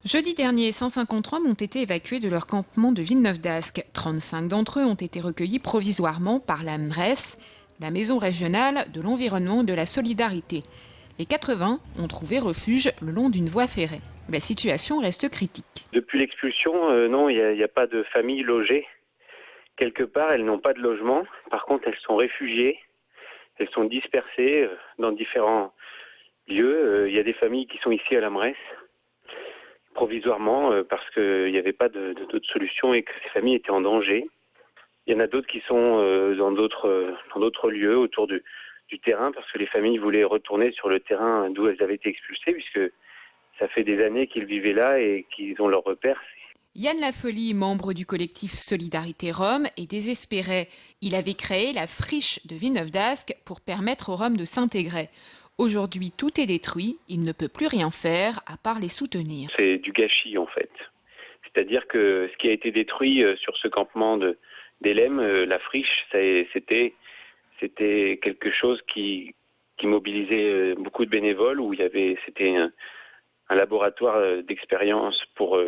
Jeudi dernier, 150 Roms ont été évacués de leur campement de Villeneuve-d'Ascq. 35 d'entre eux ont été recueillis provisoirement par la MRES, la Maison régionale de l'environnement et de la solidarité. Et 80 ont trouvé refuge le long d'une voie ferrée. La situation reste critique. Depuis l'expulsion, non, il n'y a pas de familles logées. Quelque part, elles n'ont pas de logement. Par contre, elles sont réfugiées. Elles sont dispersées dans différents lieux. Il y a des familles qui sont ici à la Mresse, provisoirement, parce qu'il n'y avait pas d'autre solution et que ces familles étaient en danger. Il y en a d'autres qui sont dans d'autres lieux autour du terrain, parce que les familles voulaient retourner sur le terrain d'où elles avaient été expulsées, puisque ça fait des années qu'ils vivaient là et qu'ils ont leurs repères. Yann Lafolie, membre du collectif Solidarité Rome, est désespéré. Il avait créé la friche de Villeneuve-d'Ascq pour permettre aux Roms de s'intégrer. Aujourd'hui, tout est détruit, il ne peut plus rien faire à part les soutenir. C'est du gâchis en fait. C'est-à-dire que ce qui a été détruit sur ce campement d'Elem, la friche, c'était quelque chose qui mobilisait beaucoup de bénévoles, où c'était un laboratoire d'expérience pour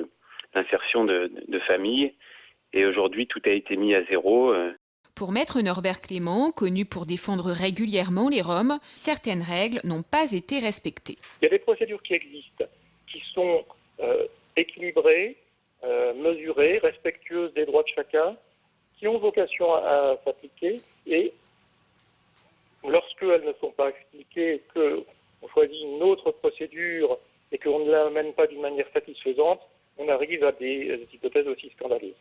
l'insertion de familles. Et aujourd'hui, tout a été mis à zéro. Pour Maître Norbert Clément, connu pour défendre régulièrement les Roms, certaines règles n'ont pas été respectées. Il y a des procédures qui existent, qui sont équilibrées, mesurées, respectueuses des droits de chacun, qui ont vocation à s'appliquer, et lorsqu'elles ne sont pas appliquées, qu'on choisit une autre procédure et qu'on ne l'amène pas d'une manière satisfaisante, on arrive à des hypothèses aussi scandaleuses.